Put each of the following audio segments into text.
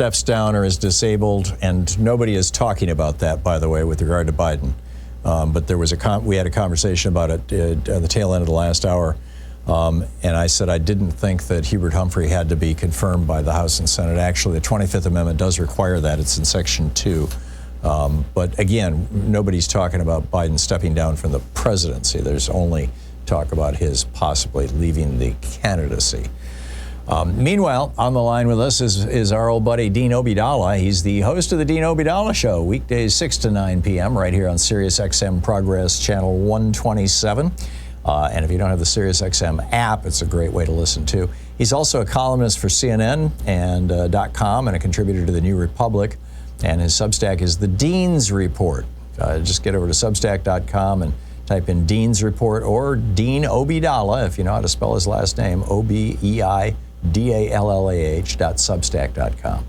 steps down or is disabled, and nobody is talking about that, by the way, with regard to Biden. But there was we had a conversation about it at the tail end of the last hour, and I said I didn't think that Hubert Humphrey had to be confirmed by the House and Senate. Actually, the 25th Amendment does require that. It's in Section 2. But again, nobody's talking about Biden stepping down from the presidency. There's only talk about his possibly leaving the candidacy. Meanwhile, on the line with us is our old buddy Dean Obeidallah. He's the host of the Dean Obeidallah Show, weekdays 6 to 9 p.m. right here on Sirius XM Progress Channel 127. And if you don't have the Sirius XM app, it's a great way to listen to. He's also a columnist for CNN and .com and a contributor to the New Republic. And his Substack is the Dean's Report. Just get over to Substack.com and type in Dean's Report or Dean Obeidallah, if you know how to spell his last name, OBEIDALLAH.substack.com.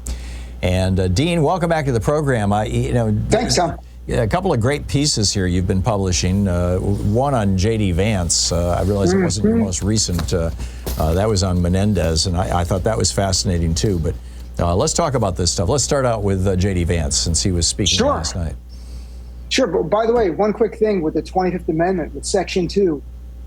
And Dean, welcome back to the program. Thanks, Tom. A couple of great pieces here you've been publishing. One on J.D. Vance. I realize it wasn't your most recent. That was on Menendez, and I thought that was fascinating too. But let's talk about this stuff. Let's start out with J.D. Vance, since he was speaking last night. Sure, but by the way, one quick thing with the 25th Amendment, with Section 2,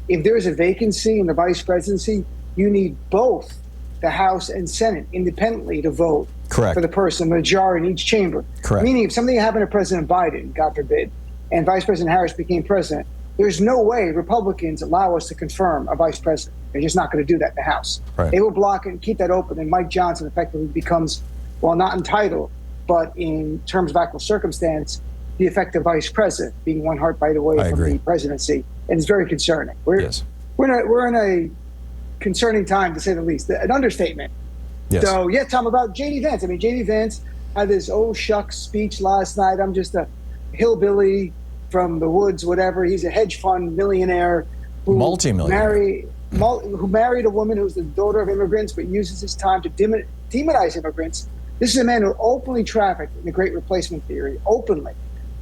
if there is a vacancy in the vice presidency, you need both the House and Senate independently to vote for the person, majority in each chamber. Correct. Meaning if something happened to President Biden, God forbid, and Vice President Harris became president, there's no way Republicans allow us to confirm a vice president. They're just not going to do that in the House. They will block and keep that open, and Mike Johnson effectively becomes, well, not entitled, but in terms of actual circumstance, the effective vice president, being one heart, by the way, from the presidency. And it's very concerning. We're in a concerning time, to say the least, an understatement. Yes. So, yeah, Tom, about J.D. Vance. I mean, J.D. Vance had this oh shucks speech last night. I'm just a hillbilly from the woods, whatever. He's a hedge fund millionaire who multimillionaire who married a woman who's the daughter of immigrants, but uses his time to demonize immigrants. This is a man who openly trafficked in the Great Replacement theory, openly.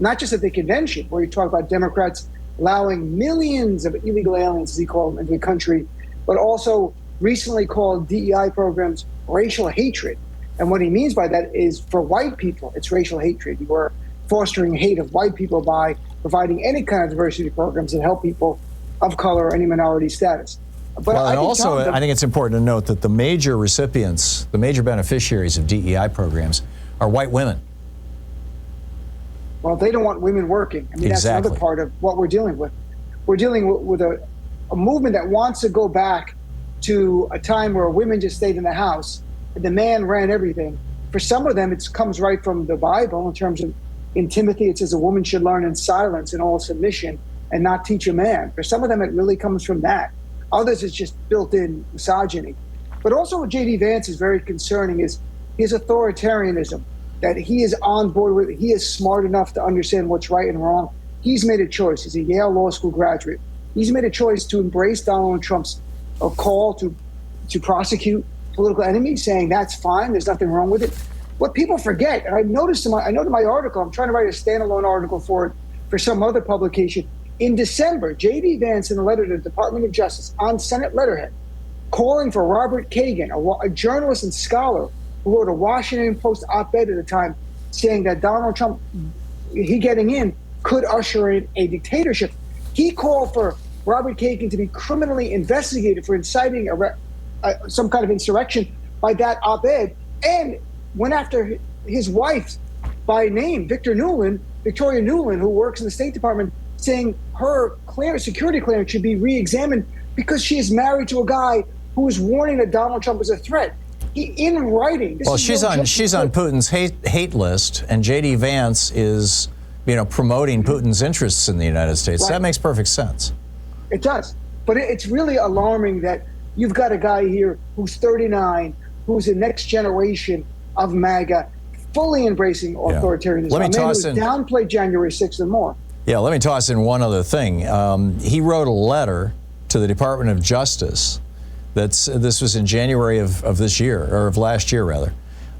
Not just at the convention, where you talk about Democrats allowing millions of illegal aliens, as he called them, into the country, but also recently called DEI programs racial hatred. And what he means by that is, for white people, it's racial hatred. You are fostering hate of white people by providing any kind of diversity programs that help people of color or any minority status. But I think it's important to note that the major recipients, the major beneficiaries of DEI programs are white women. Well, they don't want women working. I mean, that's another part of what we're dealing with. We're dealing with a movement that wants to go back to a time where women just stayed in the house and the man ran everything. For some of them, it comes right from the Bible in terms of, in Timothy, it says a woman should learn in silence and all submission and not teach a man. For some of them, it really comes from that. Others, it's just built-in misogyny. But also what J.D. Vance is very concerning is his authoritarianism, that he is on board with. He is smart enough to understand what's right and wrong. He's made a choice. He's a Yale Law School graduate. He's made a choice to embrace Donald Trump's call to prosecute political enemies, saying that's fine, there's nothing wrong with it. What people forget, and I noticed in my article, I'm trying to write a standalone article for some other publication. In December, J.D. Vance, in a letter to the Department of Justice on Senate letterhead, calling for Robert Kagan, a journalist and scholar who wrote a Washington Post op-ed at the time, saying that Donald Trump, he getting in, could usher in a dictatorship. He called for Robert Kagan to be criminally investigated for inciting some kind of insurrection by that op-ed, and went after his wife by name, Victoria Nuland, who works in the State Department, saying her security clearance should be re-examined because she is married to a guy who is warning that Donald Trump is a threat. In writing. She's on Putin's hate list, and J.D. Vance is, promoting Putin's interests in the United States. That makes perfect sense. It does, but it's really alarming that you've got a guy here who's 39, who's the next generation of MAGA, fully embracing authoritarianism. Let me toss in downplay January 6th and more. Yeah, let me toss in one other thing. He wrote a letter to the Department of Justice. This was in January of this year, or of last year rather,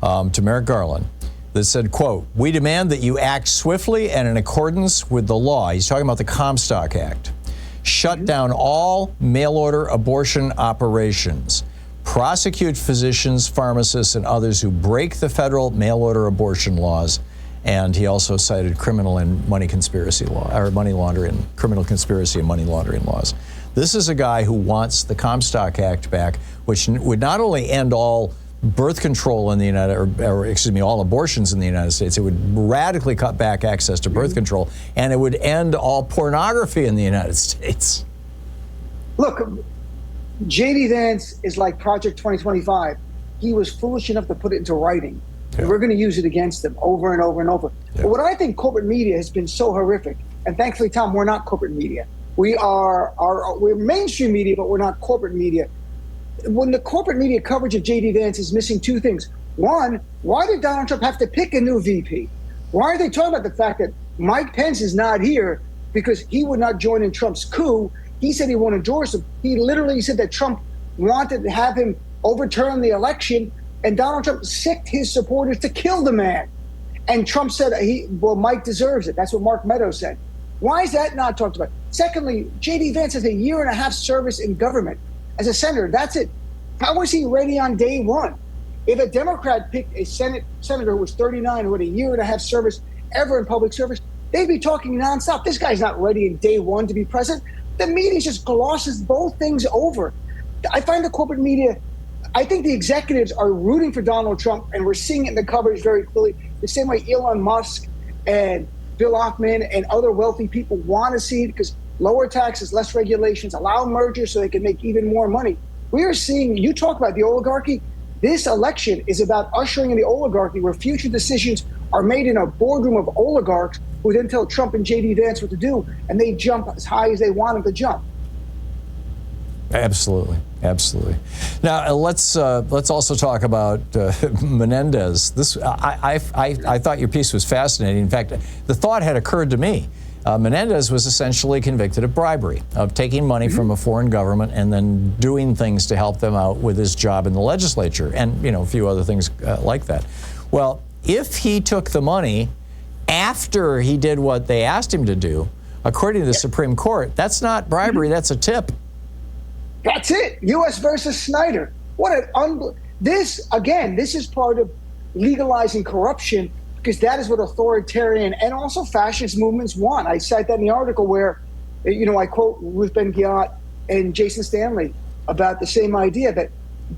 to Merrick Garland, that said, quote, "We demand that you act swiftly and in accordance with the law." He's talking about the Comstock Act. "Shut down all mail-order abortion operations. prosecute physicians, pharmacists, and others who break the federal mail-order abortion laws. And he also cited criminal and money conspiracy law, or money laundering, criminal conspiracy and money laundering laws. This is a guy who wants the Comstock Act back, which would not only end all birth control in the all abortions in the United States, it would radically cut back access to birth control, and it would end all pornography in the United States. Look, J.D. Vance is like Project 2025. He was foolish enough to put it into writing. And we're going to use it against him over and over and over. Yeah. But what I think corporate media has been so horrific, and thankfully, Tom, we're not corporate media. We're mainstream media, but we're not corporate media. When the corporate media coverage of J.D. Vance is missing two things. One, why did Donald Trump have to pick a new VP? Why are they talking about the fact that Mike Pence is not here because he would not join in Trump's coup? He said he won't endorse him. He literally said that Trump wanted to have him overturn the election, and Donald Trump sicked his supporters to kill the man. And Trump said, Mike deserves it. That's what Mark Meadows said. Why is that not talked about? Secondly, J.D. Vance has a 1.5 year service in government as a senator. That's it. How was he ready on day one? If a Democrat picked a senator who was 39 who had a 1.5 year service ever in public service, they'd be talking nonstop. This guy's not ready in day one to be president. The media just glosses both things over. I find the corporate media, I think the executives are rooting for Donald Trump, and we're seeing it in the coverage very clearly, the same way Elon Musk and Bill Ackman and other wealthy people want to see it, because lower taxes, less regulations, allow mergers so they can make even more money. We are seeing, you talk about the oligarchy, this election is about ushering in the oligarchy where future decisions are made in a boardroom of oligarchs who then tell Trump and J.D. Vance what to do, and they jump as high as they want them to jump. Absolutely, absolutely. Now let's also talk about Menendez. I thought your piece was fascinating. In fact, the thought had occurred to me. Menendez was essentially convicted of bribery, of taking money from a foreign government and then doing things to help them out with his job in the legislature, and a few other things like that. Well, if he took the money after he did what they asked him to do, according to the Supreme Court, that's not bribery, that's a tip. That's it. U.S. versus Snyder. What an this is part of legalizing corruption, because that is what authoritarian and also fascist movements want. I cite that in the article where, I quote Ruth Ben-Ghiat and Jason Stanley about the same idea that,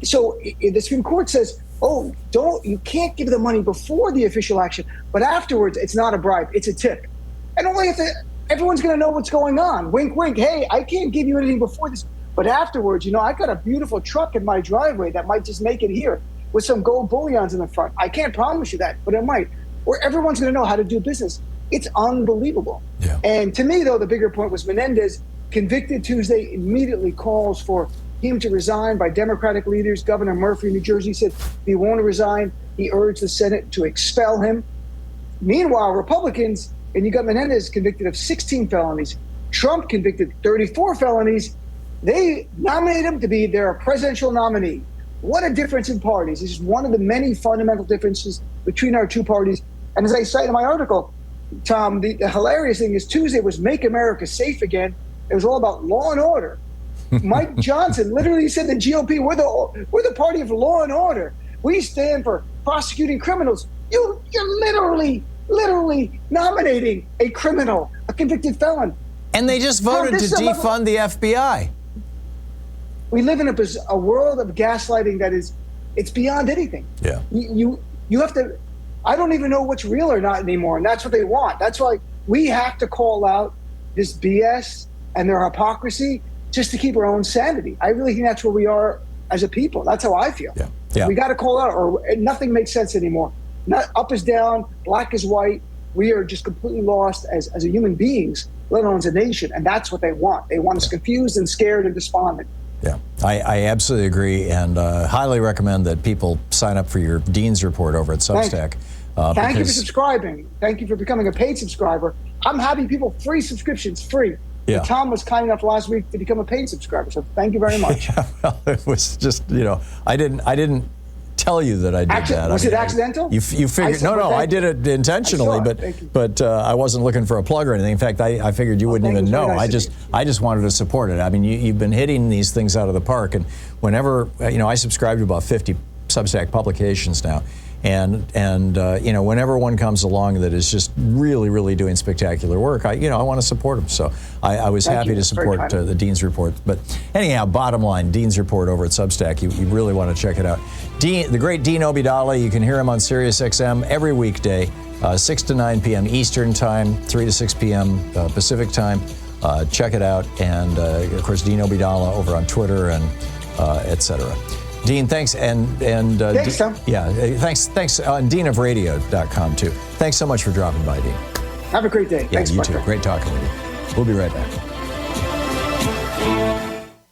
so the Supreme Court says, you can't give the money before the official action, but afterwards it's not a bribe, it's a tip. And only if everyone's going to know what's going on. Wink, wink. Hey, I can't give you anything before this, but afterwards, I got a beautiful truck in my driveway that might just make it here with some gold bullions in the front. I can't promise you that, but it might. Where everyone's going to know how to do business. It's unbelievable. Yeah. And to me, though, the bigger point was Menendez, convicted Tuesday, immediately calls for him to resign by Democratic leaders. Governor Murphy of New Jersey said he won't resign. He urged the Senate to expel him. Meanwhile, Republicans, and you got Menendez convicted of 16 felonies, Trump convicted 34 felonies. They nominated him to be their presidential nominee. What a difference in parties. This is one of the many fundamental differences between our two parties. And as I cite in my article, Tom, the hilarious thing is Tuesday was Make America Safe Again. It was all about law and order. Mike Johnson literally said the GOP, we're the party of law and order. We stand for prosecuting criminals. You're literally nominating a criminal, a convicted felon. And they just voted to defund the FBI. We live in a world of gaslighting that it's beyond anything. Yeah. You have to, I don't even know what's real or not anymore, and that's what they want. That's why we have to call out this BS and their hypocrisy just to keep our own sanity. I really think that's where we are as a people. That's how I feel. Yeah. Yeah. We got to call out, or nothing makes sense anymore. Not up is down, black is white. We are just completely lost as a human beings, let alone as a nation, and that's what they want. They want us confused and scared and despondent. Yeah, I absolutely agree, and highly recommend that people sign up for your Dean's Report over at Substack. Thank you for subscribing. Thank you for becoming a paid subscriber. I'm having people free subscriptions, free. Yeah. Tom was kind enough last week to become a paid subscriber, so thank you very much. Yeah, well, it was just, I didn't tell you that I did that. Was it accidental? You figured? No, I did it intentionally, but I wasn't looking for a plug or anything. In fact, I figured you wouldn't even know. I just wanted to support it. I mean, you've been hitting these things out of the park, and whenever I subscribe to about 50 Substack publications now. And whenever one comes along that is just really, really doing spectacular work, I want to support them. So I was happy to support the Dean's Report. But anyhow, bottom line, Dean's Report over at Substack, you really want to check it out. The great Dean Obeidallah, you can hear him on Sirius XM every weekday, 6 to 9 p.m. Eastern Time, 3 to 6 p.m. Pacific Time. Check it out. And, of course, Dean Obeidallah over on Twitter and et cetera. Dean, thanks, and thanks, Tom. Yeah, thanks on deanofradio.com too. Thanks so much for dropping by, Dean. Have a great day. Yeah, thanks, you too. Great talking with you. We'll be right back.